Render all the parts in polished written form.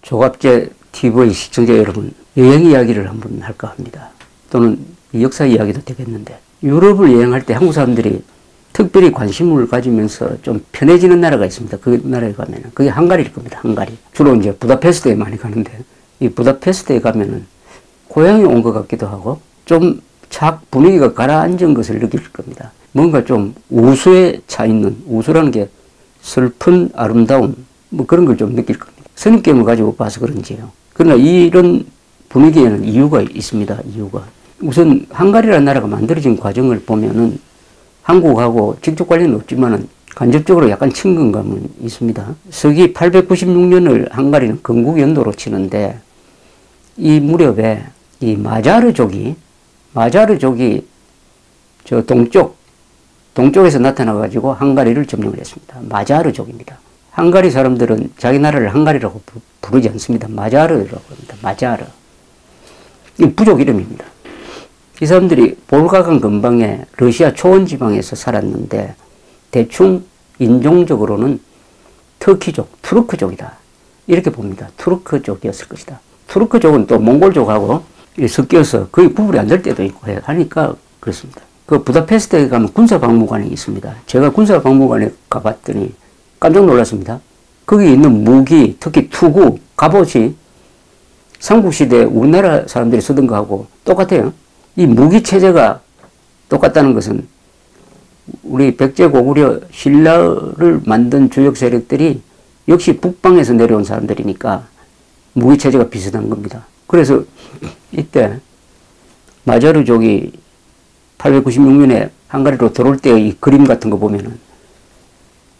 조갑제 TV 시청자 여러분, 여행 이야기를 한번 할까 합니다. 또는 역사 이야기도 되겠는데, 유럽을 여행할 때 한국 사람들이 특별히 관심을 가지면서 좀 편해지는 나라가 있습니다. 그 나라에 가면은. 그게 헝가리일 겁니다. 헝가리. 주로 이제 부다페스트에 많이 가는데, 이 부다페스트에 가면은 고향에 온 것 같기도 하고, 좀 분위기가 가라앉은 것을 느낄 겁니다. 뭔가 좀 우수에 차 있는, 우수라는 게 슬픈 아름다움, 뭐 그런 걸 좀 느낄 겁니다. 선입견을 가지고 봐서 그런지요. 그러나 이런 분위기에는 이유가 있습니다. 이유가. 우선 헝가리라는 나라가 만들어진 과정을 보면은 한국하고 직접 관련은 없지만은 간접적으로 약간 친근감은 있습니다. 서기 896년을 헝가리는 건국연도로 치는데, 이 무렵에 이 마자르족이 저 동쪽에서 나타나가지고 헝가리를 점령을 했습니다. 마자르족입니다. 헝가리 사람들은 자기 나라를 헝가리라고 부르지 않습니다. 마자르라고 합니다. 마자르. 이 부족 이름입니다. 이 사람들이 볼가강 근방에 러시아 초원 지방에서 살았는데, 대충 인종적으로는 터키족, 투르크족이다, 이렇게 봅니다. 투르크족이었을 것이다. 투르크족은 또 몽골족하고 섞여서 거의 구분이 안 될 때도 있고 하니까 그렇습니다. 그 부다페스트에 가면 군사박물관이 있습니다. 제가 군사박물관에 가봤더니 깜짝 놀랐습니다. 거기 있는 무기, 특히 투구, 갑옷이 삼국시대에 우리나라 사람들이 쓰던 거하고 똑같아요. 이 무기 체제가 똑같다는 것은 우리 백제 고구려 신라를 만든 주역 세력들이 역시 북방에서 내려온 사람들이니까 무기 체제가 비슷한 겁니다. 그래서 이때 마자르족이 896년에 헝가리로 들어올 때의 이 그림 같은 거 보면은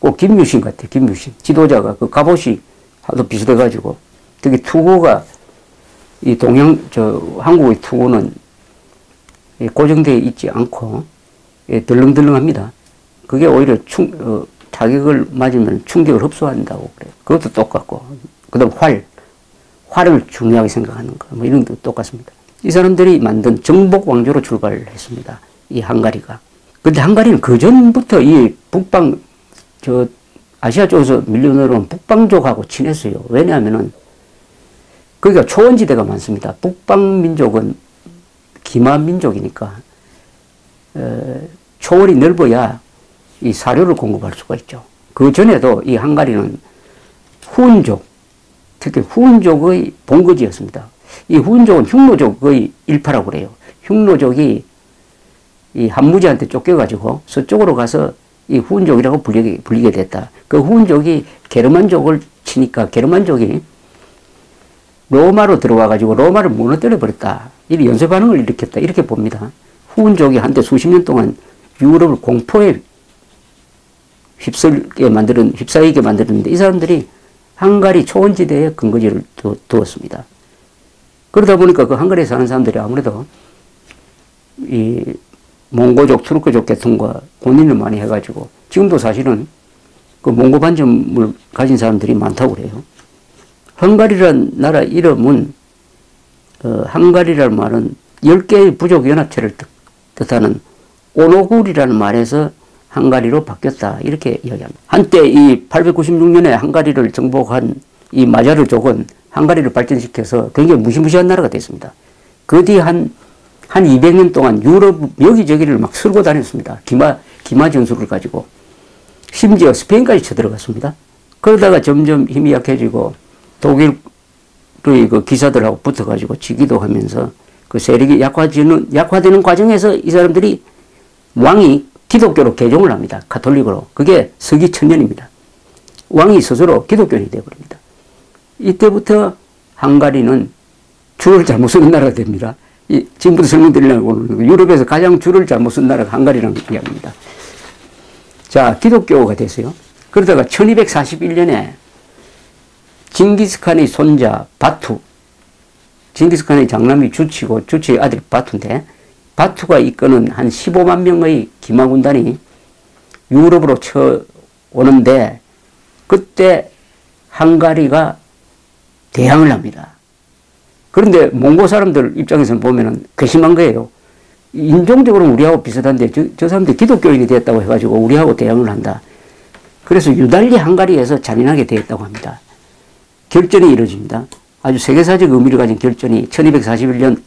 꼭 김유신 같아요. 김유신. 지도자가 그 갑옷이 하도 비슷해가지고, 특히 투구가 이 한국의 투구는 고정되어 있지 않고 덜렁덜렁합니다. 그게 오히려 타격을 맞으면 충격을 흡수한다고 그래요. 그것도 똑같고, 그 다음 활을 중요하게 생각하는 거, 뭐 이런 것도 똑같습니다. 이 사람들이 만든 정복 왕조로 출발을 했습니다. 이 헝가리가. 근데 헝가리는 그 전부터 이 아시아 쪽에서 밀려 내려온 북방족하고 친했어요. 왜냐하면은 거기가 초원지대가 많습니다. 북방민족은 기마민족이니까 초원이 넓어야 이 사료를 공급할 수가 있죠. 그 전에도 이 헝가리는 후운족, 특히 후운족의 본거지였습니다. 이 후운족은 흉노족의 일파라고 그래요. 흉노족이 이 한무지한테 쫓겨가지고 서쪽으로 가서 이 후운족이라고 불리게 됐다. 그 후운족이 게르만족을 치니까 게르만족이 로마로 들어와가지고 로마를 무너뜨려 버렸다. 이 연쇄 반응을 일으켰다. 이렇게 봅니다. 후운족이 한때 수십 년 동안 유럽을 공포에 휩싸이게 만들었는데, 이 사람들이 헝가리 초원지대에 근거지를 두었습니다. 그러다 보니까 그 헝가리에 사는 사람들이 아무래도 이 몽고족, 투르크족 계통과 혼인을 많이 해가지고, 지금도 사실은 그 몽고 반점을 가진 사람들이 많다고 그래요. 헝가리란 나라 이름은, 헝가리라는 말은 10개의 부족 연합체를 뜻하는 오노굴이라는 말에서 헝가리로 바뀌었다, 이렇게 이야기합니다. 한때 이 896년에 헝가리를 정복한 이 마자르족은 헝가리를 발전시켜서 굉장히 무시무시한 나라가 됐습니다. 그 뒤에 한 200년 동안 유럽 여기저기를 막 쓸고 다녔습니다. 기마 전술을 가지고. 심지어 스페인까지 쳐들어갔습니다. 그러다가 점점 힘이 약해지고 독일의 그 기사들하고 붙어가지고 지기도 하면서 그 세력이 약화되는 과정에서 이 사람들이 왕이 기독교로 개종을 합니다. 가톨릭으로. 그게 서기 1000년입니다. 왕이 스스로 기독교인이 되어버립니다. 이때부터 헝가리는 줄을 잘못 쓰는 나라가 됩니다. 지금부터 설명드리려고 유럽에서 가장 줄을 잘못 쓴 나라가 헝가리라는 이야기입니다. 자, 기독교가 됐어요. 그러다가 1241년에 징기스칸의 손자 바투, 징기스칸의 장남이 주치고 주치의 아들이 바투인데, 바투가 이끄는 한 15만 명의 기마군단이 유럽으로 쳐오는데, 그때 헝가리가 대항을 합니다. 그런데 몽고 사람들 입장에서는 보면은 괘씸한 거예요. 인종적으로는 우리하고 비슷한데 저 사람들이 기독교인이 됐다고 해가지고 우리하고 대항을 한다. 그래서 유달리 헝가리에서 잔인하게 대했다고 합니다. 결전이 이루어집니다. 아주 세계사적 의미를 가진 결전이 1241년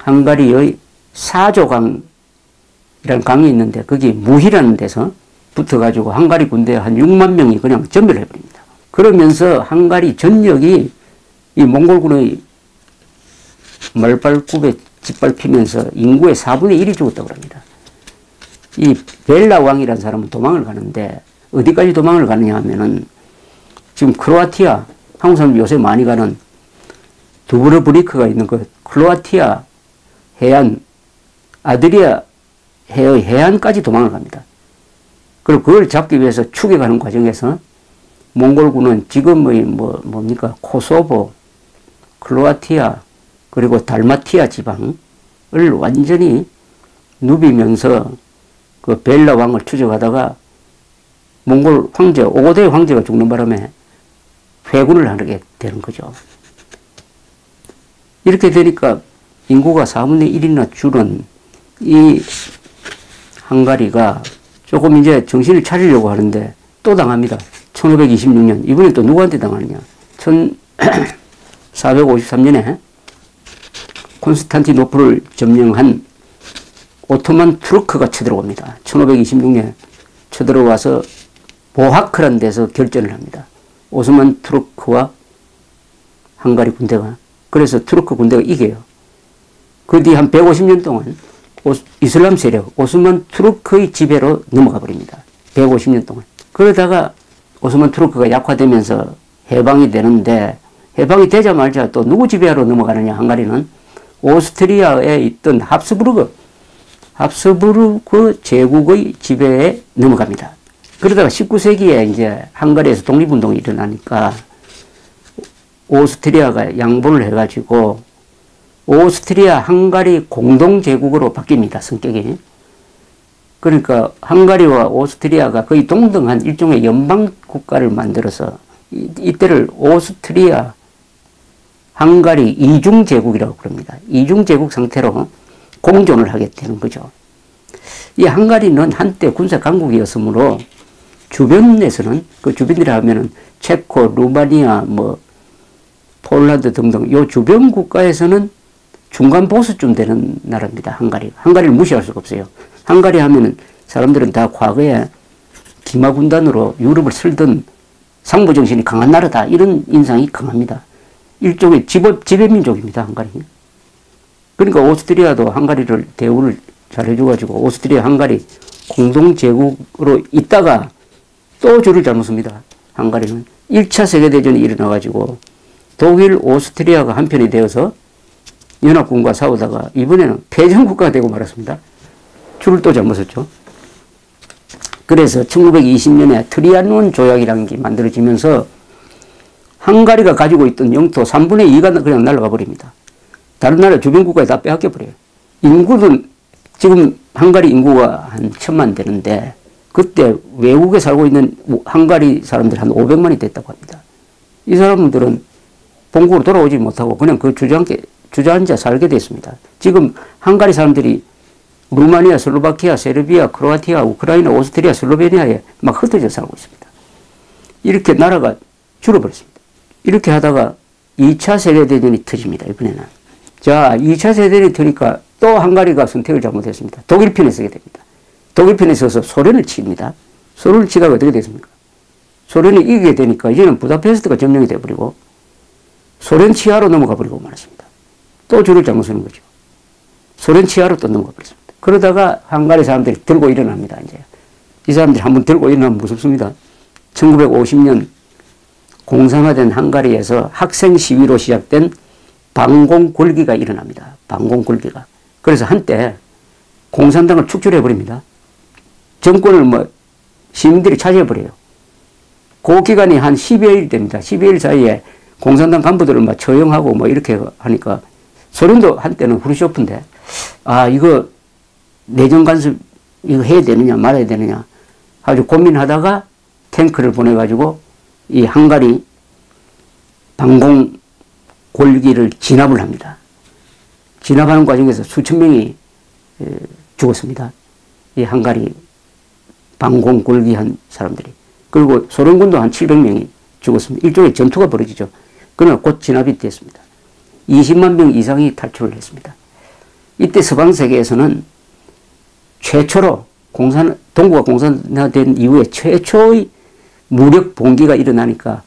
헝가리의 사조강이라는 강이 있는데 거기 무희라는 데서 붙어가지고 헝가리 군대 한 6만 명이 그냥 전멸을 해버립니다. 그러면서 헝가리 전역이 이 몽골군의 말발굽에 짓밟히면서 인구의 4분의 1이 죽었다고 합니다. 이 벨라 왕이라는 사람은 도망을 가는데 어디까지 도망을 가느냐 하면은 지금 크로아티아, 한국 사람들 요새 많이 가는 두브로브니크가 있는 그 크로아티아 해안, 아드리아 해의 해안까지 도망을 갑니다. 그리고 그걸 잡기 위해서 추격하는 과정에서 몽골군은 지금의 뭡니까? 코소보, 크로아티아, 그리고 달마티아 지방을 완전히 누비면서 그 벨라 왕을 추적하다가 몽골 황제, 오고대 황제가 죽는 바람에 회군을 하게 되는 거죠. 이렇게 되니까 인구가 4분의 1이나 줄은 이 헝가리가 조금 이제 정신을 차리려고 하는데 또 당합니다. 1526년. 이번에 또 누구한테 당하느냐. 1453년에 콘스탄티노플을 점령한 오토만 투르크가 쳐들어옵니다. 1526년에 쳐들어와서 보하크라는 데서 결전을 합니다. 오스만 투르크와 헝가리 군대가. 그래서 투르크 군대가 이겨요. 그 뒤 한 150년 동안 이슬람 세력, 오스만 투르크의 지배로 넘어가 버립니다. 150년 동안. 그러다가 오스만 투르크가 약화되면서 해방이 되는데 해방이 되자마자 또 누구 지배하러 넘어가느냐 헝가리는 오스트리아에 있던 합스부르크 제국의 지배에 넘어갑니다. 그러다가 19세기에 이제 헝가리에서 독립운동이 일어나니까 오스트리아가 양분을 해가지고 오스트리아 헝가리 공동제국으로 바뀝니다. 성격이. 그러니까 헝가리와 오스트리아가 거의 동등한 일종의 연방국가를 만들어서 이때를 오스트리아 헝가리 이중제국이라고 그럽니다. 이중제국 상태로 공존을 하게 되는 거죠. 이 헝가리는 한때 군사 강국이었으므로 주변에서는 그 주변이라 하면은 체코, 루마니아, 폴란드 등등 요 주변 국가에서는 중간 보수쯤 되는 나라입니다. 헝가리를 무시할 수가 없어요. 헝가리 하면은 사람들은 다 과거에 기마군단으로 유럽을 쓸던 상부정신이 강한 나라다 이런 인상이 강합니다. 일종의 지배민족입니다. 헝가리. 그러니까 오스트리아도 헝가리를 대우를 잘 해줘가지고 오스트리아 헝가리 공동제국으로 있다가 또 줄을 잘못 씁니다. 헝가리는 1차 세계대전이 일어나가지고 독일, 오스트리아가 한편이 되어서 연합군과 싸우다가 이번에는 패전국가가 되고 말았습니다. 줄을 또 잘못 썼죠. 그래서 1920년에 트리아논 조약이라는 게 만들어지면서 헝가리가 가지고 있던 영토 3분의 2가 그냥 날아가 버립니다. 다른 나라 주변 국가에 다 빼앗겨 버려요. 인구는 지금 헝가리 인구가 한 1000만 되는데 그때 외국에 살고 있는 헝가리 사람들 한 500만이 됐다고 합니다. 이 사람들은 본국으로 돌아오지 못하고 그냥 그 주저앉아 살게 됐습니다. 지금 헝가리 사람들이 루마니아, 슬로바키아, 세르비아, 크로아티아, 우크라이나, 오스트리아, 슬로베니아에 막 흩어져 살고 있습니다. 이렇게 나라가 줄어버렸습니다. 이렇게 하다가 2차 세계대전이 터집니다. 이번에는. 자, 2차 세계대전이 터니까 또 헝가리가 선택을 잘못했습니다. 독일 편에 서게 됩니다. 독일 편에 서서 소련을 칩니다. 소련을 치다가 어떻게 됐습니까? 소련이 이기게 되니까 이제는 부다페스트가 점령이 돼버리고 소련 치하로 넘어가 버리고 말았습니다. 또 줄을 잘못 서는 거죠. 소련 치하로 또 넘어가 버렸습니다. 그러다가 헝가리 사람들이 들고 일어납니다. 이제 이 사람들이 한번 들고 일어나면 무섭습니다. 1950년 공산화된 헝가리에서 학생 시위로 시작된 반공굴기가 일어납니다. 반공굴기가. 그래서 한때 공산당을 축출해버립니다. 정권을 시민들이 차지해버려요. 그 기간이 한 10여일 됩니다. 10여일 사이에 공산당 간부들을 처형하고 이렇게 하니까 소련도 한때는 후르쇼프인데 이거 내정 간섭 이거 해야 되느냐 말아야 되느냐 아주 고민하다가 탱크를 보내가지고 이 헝가리 반공 골기를 진압을 합니다. 진압하는 과정에서 수천 명이 죽었습니다. 이 헝가리 반공 골기한 사람들이. 그리고 소련군도 한 700명이 죽었습니다. 일종의 전투가 벌어지죠. 그러나 곧 진압이 됐습니다. 20만 명 이상이 탈출을 했습니다. 이때 서방 세계에서는 최초로 동구가 공산화된 이후에 최초의 무력 봉기가 일어나니까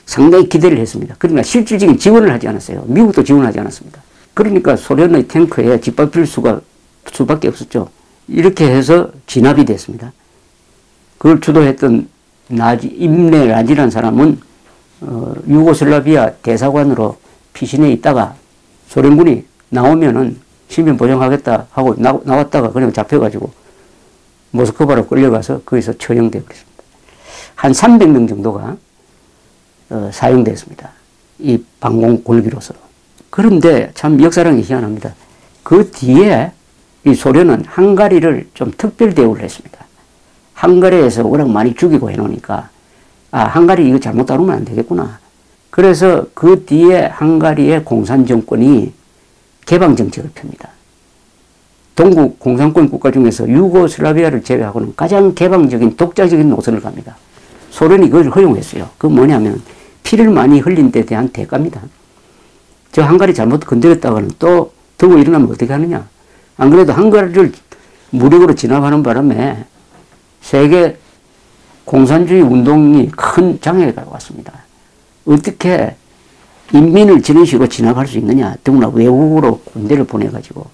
상당히 기대를 했습니다. 그러나 실질적인 지원을 하지 않았어요. 미국도 지원하지 않았습니다. 그러니까 소련의 탱크에 짓밟힐 수밖에 없었죠. 이렇게 해서 진압이 됐습니다. 그걸 주도했던 임레 라지라는 사람은 유고슬라비아 대사관으로 피신해 있다가 소련군이 나오면은 신변 보장하겠다 하고 나왔다가 그냥 잡혀가지고 모스크바로 끌려가서 거기서 처형되어 버렸습니다. 한 300명 정도가 사용됐습니다. 이 방공 골기로서. 그런데 참 역사랑이 희한합니다. 그 뒤에 이 소련은 헝가리를 좀 특별 대우를 했습니다. 헝가리에서 워낙 많이 죽이고 해놓으니까 헝가리 이거 잘못 다루면 안 되겠구나. 그래서 그 뒤에 헝가리의 공산정권이 개방정책을 펴니다. 동구 공산권 국가 중에서 유고슬라비아를 제외하고는 가장 개방적인 독자적인 노선을 갑니다. 소련이 그걸 허용했어요. 그 뭐냐면 피를 많이 흘린 데 대한 대가입니다. 저 헝가리 잘못 건드렸다가는 또 들고 일어나면 어떻게 하느냐. 안 그래도 헝가리를 무력으로 진압하는 바람에 세계 공산주의 운동이 큰 장애가 왔습니다. 어떻게 인민을 저런 식으로 진압할 수 있느냐. 더구나 외국으로 군대를 보내가지고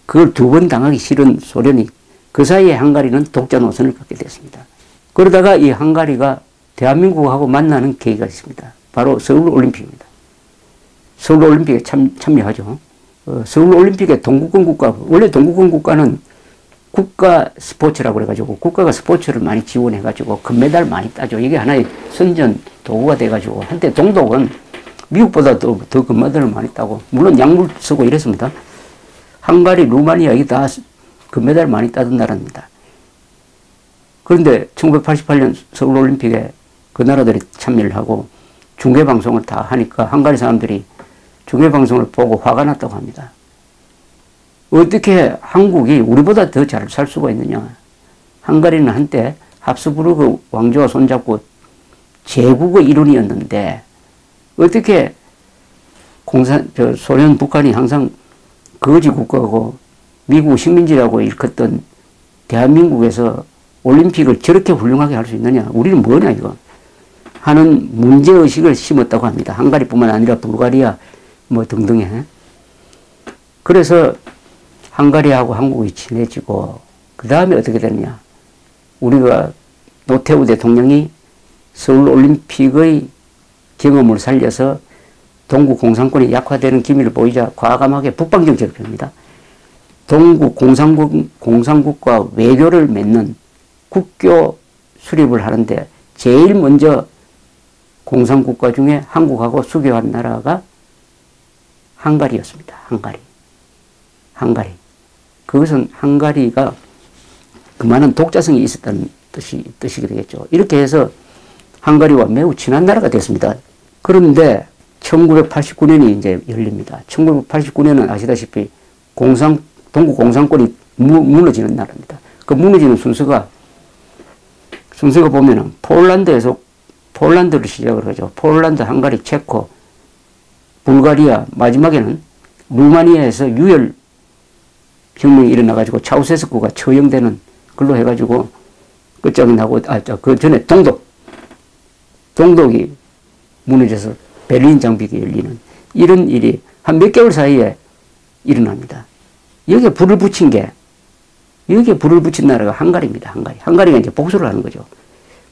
그걸 2번 당하기 싫은 소련이 그 사이에 헝가리는 독자 노선을 갖게 됐습니다. 그러다가 이 헝가리가 대한민국하고 만나는 계기가 있습니다. 바로 서울올림픽입니다. 서울올림픽에 참여하죠. 서울올림픽의 동구권 국가, 원래 동구권 국가는 국가 스포츠라고 그래가지고 국가가 스포츠를 많이 지원해가지고 금메달 많이 따죠. 이게 하나의 선전 도구가 돼가지고 한때 동독은 미국보다 더 금메달을 많이 따고 물론 약물 쓰고 이랬습니다. 헝가리, 루마니아 이게 다 금메달 많이 따던 나라입니다. 그런데 1988년 서울올림픽에 그 나라들이 참여를 하고 중계방송을 다 하니까 헝가리 사람들이 중계방송을 보고 화가 났다고 합니다. 어떻게 한국이 우리보다 더 잘 살 수가 있느냐. 헝가리는 한때 합스부르크 왕조와 손잡고 제국의 일원이었는데 어떻게 소련, 북한이 항상 거지 국가고 미국 식민지라고 일컫던 대한민국에서 올림픽을 저렇게 훌륭하게 할 수 있느냐. 우리는 뭐냐 이거. 하는 문제의식을 심었다고 합니다. 헝가리뿐만 아니라 불가리아 뭐 등등에. 그래서 헝가리하고 한국이 친해지고 그 다음에 어떻게 되느냐. 우리가 노태우 대통령이 서울올림픽의 경험을 살려서 동구 공산권이 약화되는 기미를 보이자 과감하게 북방정책을 펴니다. 동구 공산국과 외교를 맺는 국교 수립을 하는데 제일 먼저 공산국가 중에 한국하고 수교한 나라가 헝가리였습니다. 헝가리. 그것은 헝가리가 그만한 독자성이 있었다는 뜻이 되겠죠. 이렇게 해서 헝가리와 매우 친한 나라가 됐습니다. 그런데 1989년이 이제 열립니다. 1989년은 아시다시피 동구 공산권이 무너지는 나라입니다. 그 무너지는 순서가 보면은 폴란드를 시작을 하죠. 폴란드, 헝가리, 체코, 불가리아, 마지막에는 루마니아에서 유혈 혁명이 일어나가지고 차우세스쿠가 처형되는 걸로 해가지고 끝장이 나고, 그 전에 동독이 무너져서 베를린 장벽이 열리는 이런 일이 한 몇 개월 사이에 일어납니다. 여기에 불을 붙인 나라가 헝가리입니다. 헝가리가 이제 복수를 하는 거죠.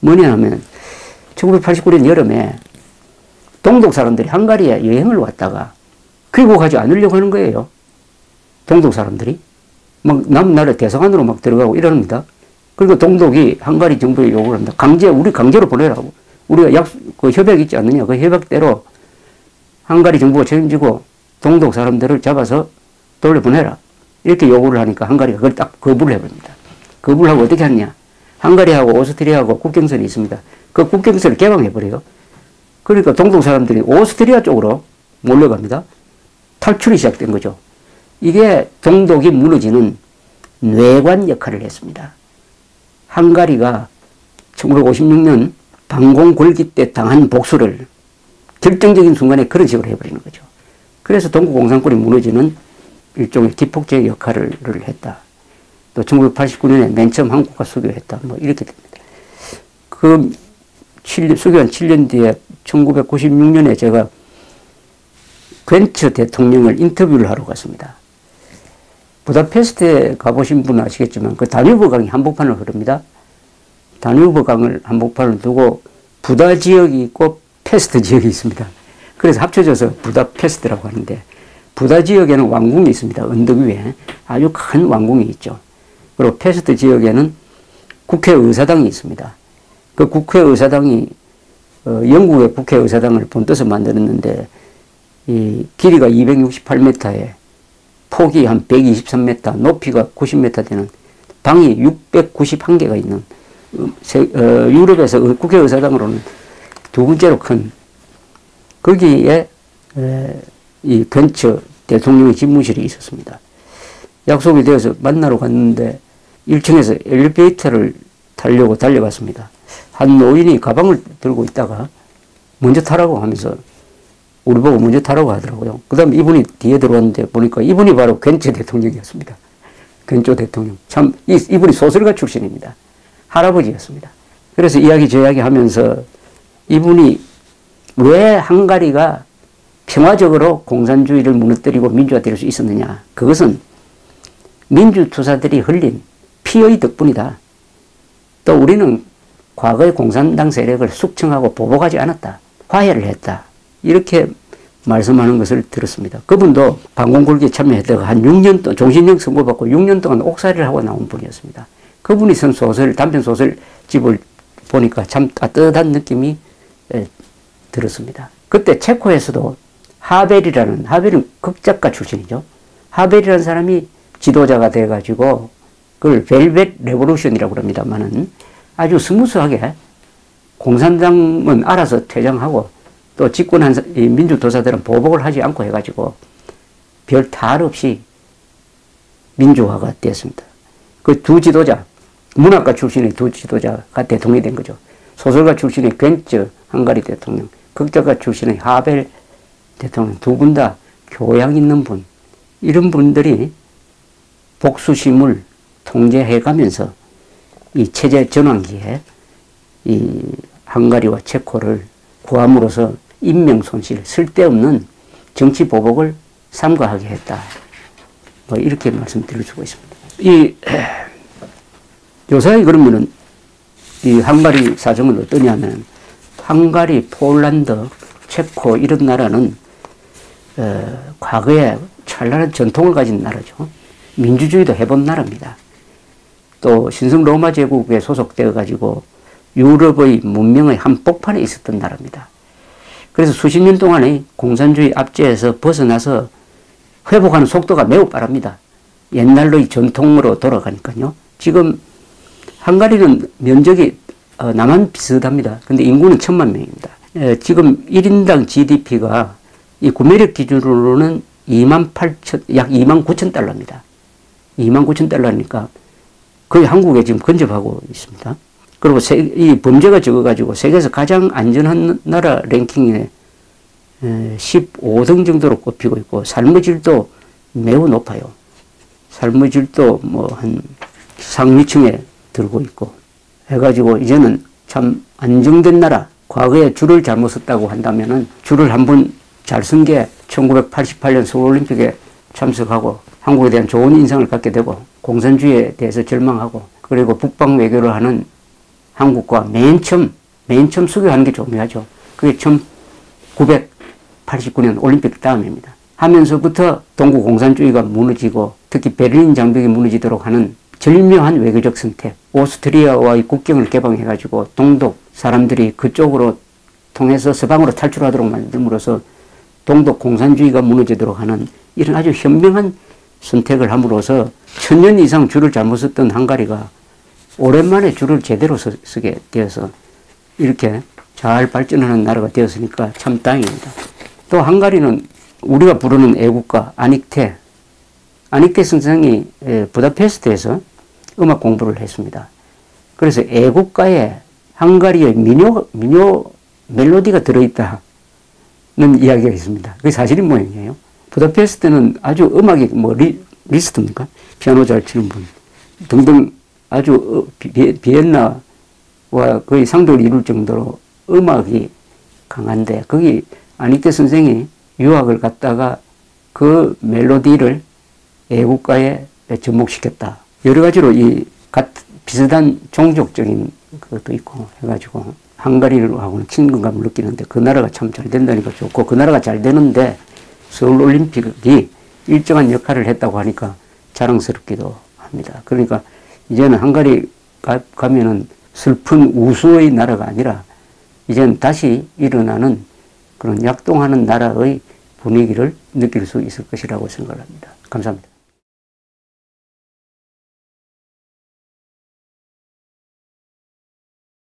뭐냐 하면 1989년 여름에 동독 사람들이 헝가리에 여행을 왔다가 귀국하지 않으려고 하는 거예요. 동독 사람들이. 막 남나라 대사관으로 막 들어가고 이러는니다. 그리고 동독이 헝가리 정부에 요구를 합니다. 우리 강제로 보내라고. 우리가 그 협약 있지 않느냐. 그 협약대로 헝가리 정부가 책임지고 동독 사람들을 잡아서 돌려보내라. 이렇게 요구를 하니까 헝가리가 그걸 딱 거부를 해버립니다. 거부를 하고 어떻게 하느냐. 헝가리하고 오스트리아하고 국경선이 있습니다. 그 국경선을 개방해버려요. 그러니까 동독 사람들이 오스트리아 쪽으로 몰려갑니다. 탈출이 시작된 거죠. 이게 동독이 무너지는 뇌관 역할을 했습니다. 헝가리가 1956년 반공굴기 때 당한 복수를 결정적인 순간에 그런 식으로 해버리는 거죠. 그래서 동구공산권이 무너지는 일종의 기폭제의 역할을 했다. 또 1989년에 맨 처음 한국과 수교했다. 뭐 이렇게 됩니다. 그 수교한 7년 뒤에 1996년에 제가 벤처 대통령을 인터뷰를 하러 갔습니다. 부다페스트에 가보신 분은 아시겠지만 그 다뉴브 강이 한복판을 흐릅니다. 다뉴브 강을 한복판을 두고 부다 지역이 있고 페스트 지역이 있습니다. 그래서 합쳐져서 부다페스트라고 하는데 부다 지역에는 왕궁이 있습니다. 언덕 위에 아주 큰 왕궁이 있죠. 그리고 페스트 지역에는 국회의사당이 있습니다. 그 국회의사당이 영국의 국회의사당을 본떠서 만들었는데 이 길이가 268m에 폭이 한 123m, 높이가 90m 되는 방이 691개가 있는 유럽에서 국회의사당으로는 두 번째로 큰 거기에 이 벤처 대통령의 집무실이 있었습니다. 약속이 되어서 만나러 갔는데 1층에서 엘리베이터를 타려고 달려갔습니다. 한 노인이 가방을 들고 있다가 먼저 타라고 하면서 우리 보고 먼저 타라고 하더라고요. 그 다음에 이분이 뒤에 들어왔는데 보니까 이분이 바로 괜초 대통령이었습니다. 괜초 대통령. 참, 이분이 소설가 출신입니다. 할아버지였습니다. 그래서 저 이야기 하면서 이분이 왜 헝가리가 평화적으로 공산주의를 무너뜨리고 민주화될 수 있었느냐. 그것은 민주투사들이 흘린 피의 덕분이다. 또 우리는 과거의 공산당 세력을 숙청하고 보복하지 않았다. 화해를 했다. 이렇게 말씀하는 것을 들었습니다. 그분도 반공굴기에 참여했다가 한 6년 동안 종신형 선고받고 6년 동안 옥살이를 하고 나온 분이었습니다. 그분이 쓴 소설, 단편소설집을 보니까 참 따뜻한 느낌이 들었습니다. 그때 체코에서도 하벨은 극작가 출신이죠. 하벨이라는 사람이 지도자가 돼가지고 그걸 벨벳 레보루션이라고 그럽니다만은 아주 스무스하게 공산당은 알아서 퇴장하고 또 집권한 민주도사들은 보복을 하지 않고 해가지고 별 탈 없이 민주화가 됐습니다. 그 두 지도자, 문학가 출신의 두 지도자가 대통령이 된 거죠. 소설가 출신의 괜츠 헝가리 대통령, 극작가 출신의 하벨 대통령 두 분 다 교양 있는 분, 이런 분들이 복수심을 통제해가면서 이 체제 전환기에 이 헝가리와 체코를 구함으로써 인명 손실, 쓸데없는 정치 보복을 삼가하게 했다. 뭐 이렇게 말씀드릴 수가 있습니다. 요사이 그러면은 이 헝가리 사정은 어떠냐면 헝가리, 폴란드, 체코 이런 나라는 과거에 찬란한 전통을 가진 나라죠. 민주주의도 해본 나라입니다. 또 신성 로마 제국에 소속되어 가지고 유럽의 문명의 한복판에 있었던 나라입니다. 그래서 수십 년 동안의 공산주의 압제에서 벗어나서 회복하는 속도가 매우 빠릅니다. 옛날의 전통으로 돌아가니까요. 지금 헝가리는 면적이 남한 비슷합니다. 근데 인구는 1000만 명입니다. 지금 1인당 GDP가 이 구매력 기준으로는 약 29,000달러입니다. 29,000달러니까 거의 한국에 지금 근접하고 있습니다. 그리고 이 범죄가 적어가지고 세계에서 가장 안전한 나라 랭킹에 15등 정도로 꼽히고 있고 삶의 질도 매우 높아요. 삶의 질도 뭐 한 상위층에 들고 있고 해가지고 이제는 참 안정된 나라. 과거에 줄을 잘못 썼다고 한다면은 줄을 한 번 잘 쓴 게 1988년 서울올림픽에 참석하고 한국에 대한 좋은 인상을 갖게 되고 공산주의에 대해서 절망하고 그리고 북방 외교를 하는 한국과 맨 처음 수교하는 게 중요하죠. 그게 1989년 올림픽 다음입니다. 하면서부터 동구 공산주의가 무너지고 특히 베를린 장벽이 무너지도록 하는 절묘한 외교적 선택. 오스트리아와의 국경을 개방해가지고 동독 사람들이 그쪽으로 통해서 서방으로 탈출하도록 만들므로써 동독 공산주의가 무너지도록 하는 이런 아주 현명한 선택을 함으로써 1000년 이상 줄을 잘못 썼던 헝가리가 오랜만에 줄을 제대로 쓰게 되어서 이렇게 잘 발전하는 나라가 되었으니까 참 다행입니다. 또 헝가리는 우리가 부르는 애국가 아닉테 선생이 부다페스트에서 음악 공부를 했습니다. 그래서 애국가의 헝가리의 민요 멜로디가 들어있다는 이야기가 있습니다. 그게 사실인 모양이에요. 부다페스트는 아주 음악이 리스트입니까? 피아노 잘 치는 분 등등 아주 비엔나와 거의 상도를 이룰 정도로 음악이 강한데 거기 아니테 선생이 유학을 갔다가 그 멜로디를 애국가에 접목시켰다. 여러 가지로 비슷한 종족적인 것도 있고 해가지고 헝가리하고는 친근감을 느끼는데 그 나라가 참 잘 된다니까 좋고 그 나라가 잘 되는데 서울올림픽이 일정한 역할을 했다고 하니까 자랑스럽기도 합니다. 그러니까 이제는 헝가리 가면은 슬픈 우수의 나라가 아니라 이제는 다시 일어나는 그런 약동하는 나라의 분위기를 느낄 수 있을 것이라고 생각합니다. 감사합니다.